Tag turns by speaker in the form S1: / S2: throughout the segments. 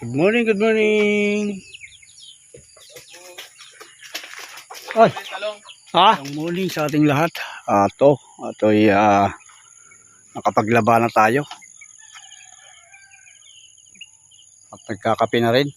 S1: Good morning, good morning. Ay, good morning sa ating lahat. Ito'y nakapaglaba na tayo. At nagkakape na rin.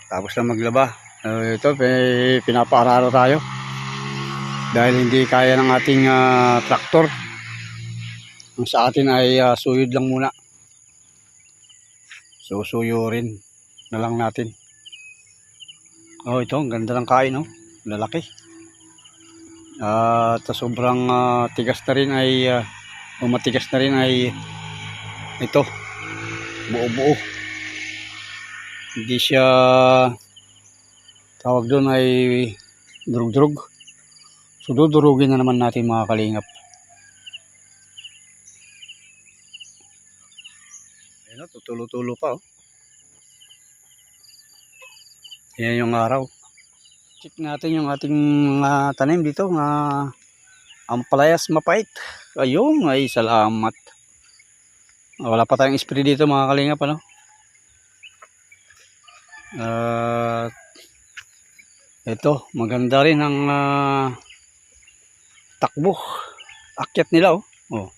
S1: Tapos na maglaba. Ito, pinapaararo tayo. Dahil hindi kaya ng ating traktor. Ang sa atin ay suyod lang muna. Susuyo rin na lang natin. Ito, ang ganda ng kain, no? Lalaki. At sobrang tigas na rin ay matigas na rin ay ito, buo-buo. Hindi siya tawag doon ay drug-drug. So dudurugin na naman natin mga kalingap. Ayan, tutulo-tulo pa, oh. Yan yung araw. Check natin yung ating mga tanim dito, ampalayas mapait. Ayun, ay salamat. Wala pa tayong spray dito mga kalingap, ano? Ito, maganda rin ang takbo. Akyat nila, oh.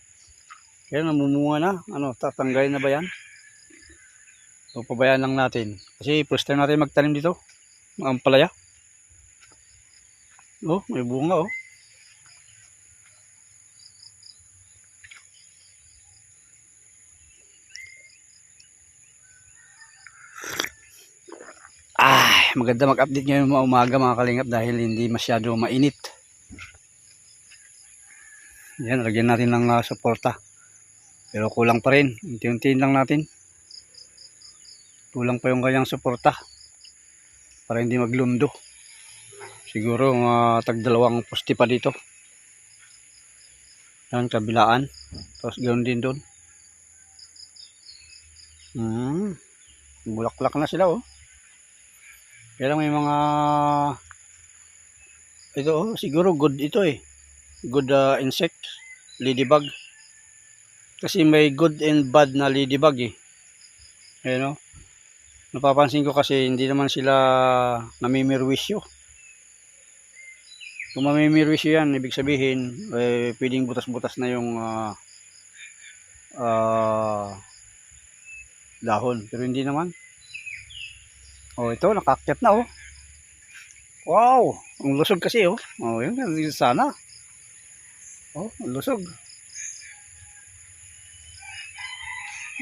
S1: Kaya namumunga na. Ano, tatanggalin na ba yan? O pabayaan lang natin. Kasi first time natin magtanim dito. Ampalaya. May bunga, oh. Maganda mag-update ngayon umaga mga kalingap dahil hindi masyado mainit. Yan, lagyan natin ng suporta. Pero kulang pa rin. Unti-untiin lang natin. Kulang pa yung kanyang suporta para hindi maglundo. Siguro tag-dalawang poste pa dito. Yan, kabilaan. Tapos ganoon din doon. Bulaklak na sila, oh. Kaya lang may mga ito, siguro good ito, good insect, ladybug. Kasi may good and bad na ladybug, Ayan, napapansin ko kasi hindi naman sila namimirwisyo. Kung mamimirwisyo yan, ibig sabihin pwedeng butas-butas na yung dahon, pero hindi naman. Ito, nakakyat na, oh. Wow, ang lusog kasi, oh. Yun, sana. Ang lusog.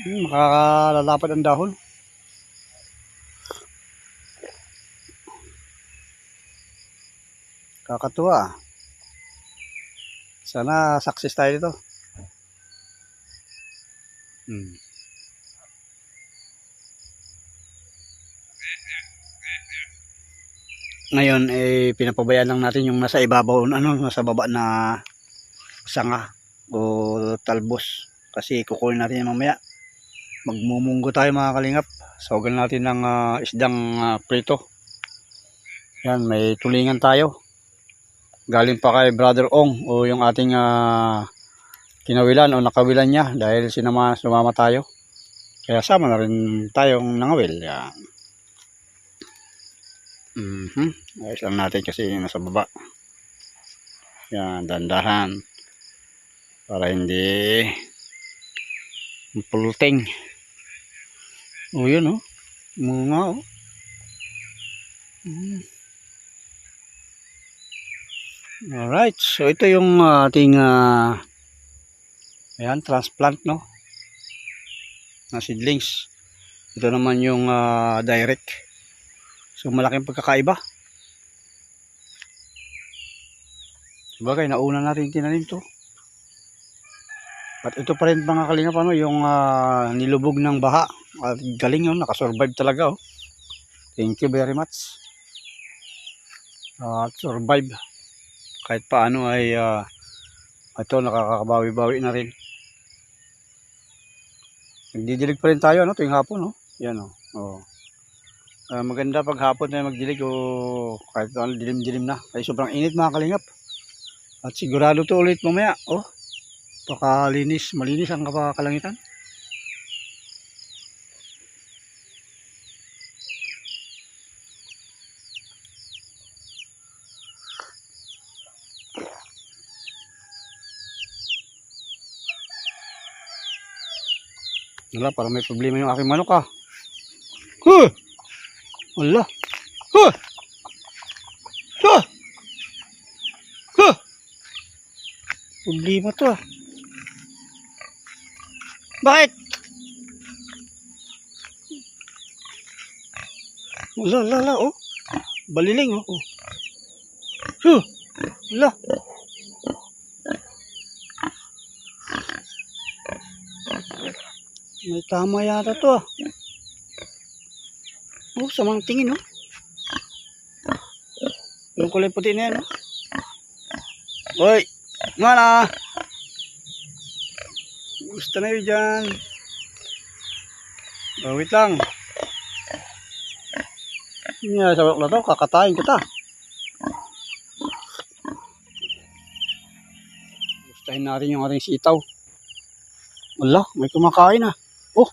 S1: Makalalapad ang dahon. Kakatuwa. Sana success tayo dito. Ngayon pinapabayaan lang natin yung nasa ibabaw, nasa baba na sanga o talbos kasi kukunin natin yan mamaya. Magmumunggo tayo mga kalingap. Sawagan natin ng isdang prito. Yan, may tulingan tayo. Galing pa kay Brother Ong o yung ating kinawilan o nakawilan niya dahil sumama tayo. Kaya sama na rin tayong nangawil. Yan. Ayos lang natin kasi nasa baba. Yan, dandahan para hindi puluting. Yun, mga, alright, so ito yung ating ayan, transplant, na seedlings. Ito naman yung direct. So malaking pagkakaiba. Sabagay, nauna natin tinanim to. At ito pa rin mga kalingap, yung nilubog ng baha. At galing yun, nakasurvive talaga, Thank you very much. Survive. Kahit paano ay ito nakakabawi-bawi na rin. Nagdidilig pa rin tayo, tuwing hapon, Yan, maganda pag hapon na magdilig kahit dilim-dilim na. Ay sobrang init mga kalingap. At sigurado to ulit mamaya, malinis ang kalangitan. Wala, parang may problema yung aking manok ah. Huh! Wala. Huh! Huh! Huh! Problema to ah. Bakit? Wala, oh. Baliling, oh. Huh! Wala. May tama yata to ah. Oh, samang tingin oh. Yung kulay puti na yan oh. Hoy! Mana! Gusto na yun dyan. Oh, wait lang. Yan, sa na to, kakatayin kita. Gustahin natin yung ating sitaw. Wala, may kumakain ah. Oh!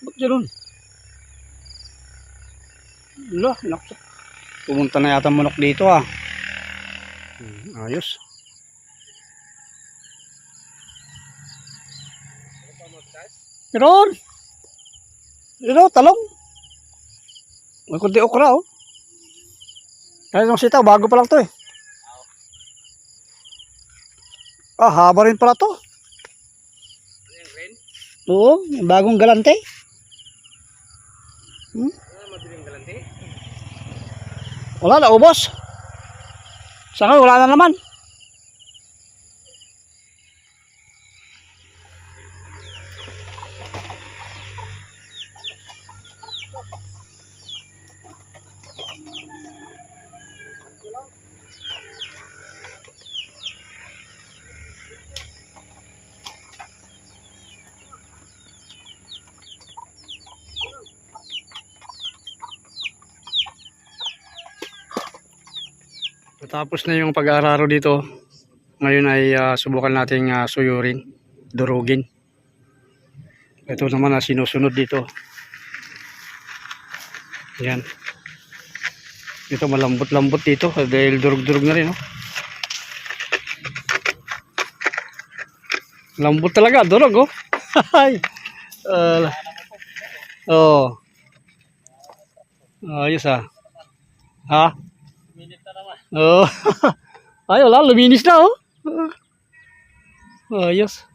S1: Ba't yun? Wala, nakso. Pumunta na yata manok dito ah. Ayos. Meron! Meron, talong. May kunti okra oh. Kaya yung sitaw, bago pa lang to eh. Ah, haba rin pala to. Oo, bagong galante.
S2: Madaling galante?
S1: Wala na, ubos. Saka wala na naman. Tapos na yung pag-aararo dito. Ngayon ay subukan nating suyurin, durugin. Ito naman sinusunod dito. Yan. Ito malambot-lambot dito dahil durug-durug na rin. Oh. Lambot talaga, durug oh. Oh. Ayos ah. Ha? Oh. Ay, wala, luminis na oh. Ayos.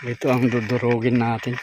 S1: Ito ang dudurugin natin.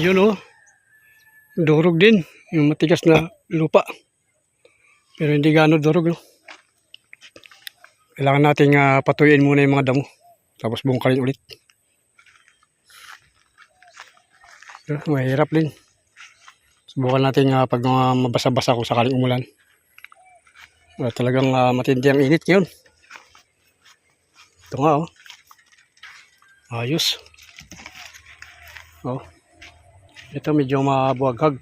S1: Yun oh. Durog din.
S2: Yung matigas na lupa. Pero hindi gaano durog, no? Kailangan nating patuyuin muna yung mga damo. Tapos bungkalin ulit. Mahirap din. Subukan natin pag mabasa-basa kung sakaling umulan. Talagang matindi ang init ngayon. Ito nga, oh. Ayos. Oh. Ito medyo mabuhaghag.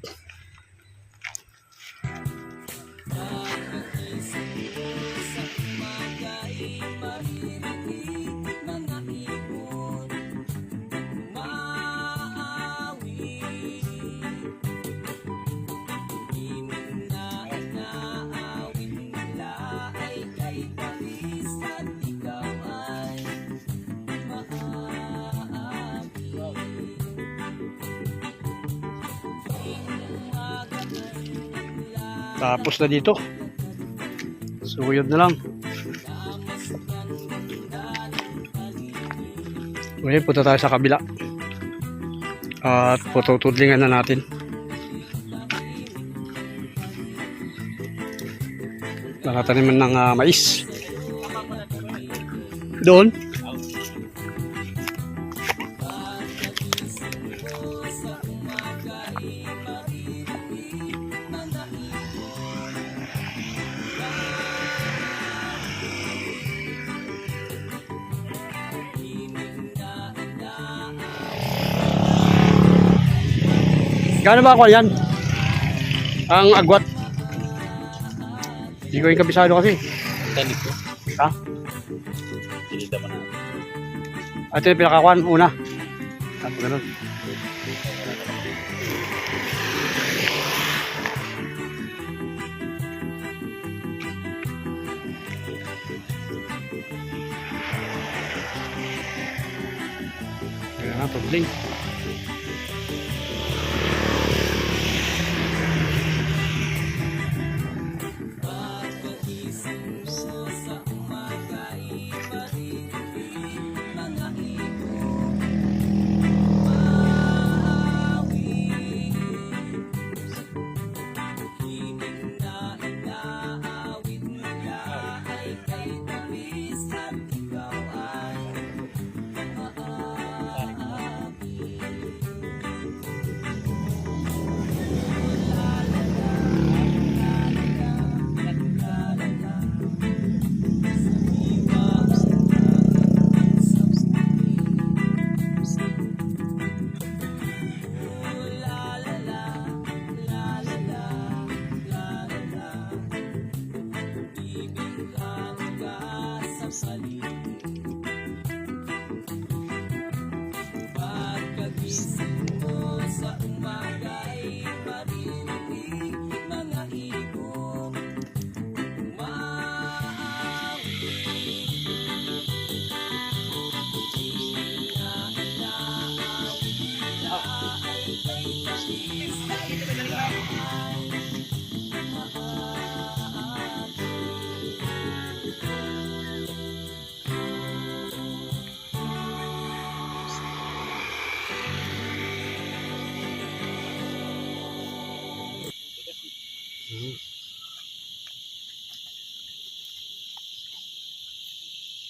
S2: Tapos na dito. Suyod na lang. Ngayon punta tayo sa kabila. At tutudlingan na natin. Nakataniman ng mais. Doon. Gaano ba ako yan? Ang agwat. Hindi ko yung kabisado kasi.
S1: Tanig ko.
S2: Ha?
S1: Hindi naman na.
S2: Ito yung pinakakuan, una. At ganun. Kaya nga, pagling.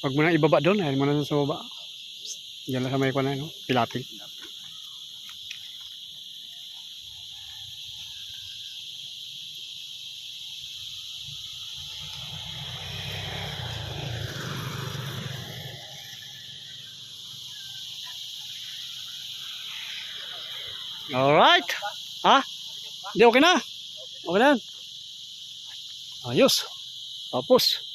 S2: Huwag mo na ibaba doon, ayaw mo na sa baba. Diyan lang sa may kuwan na, no? Pilapil. Alright. Ha? Hindi, okay na. Okay na. Ayos. Tapos.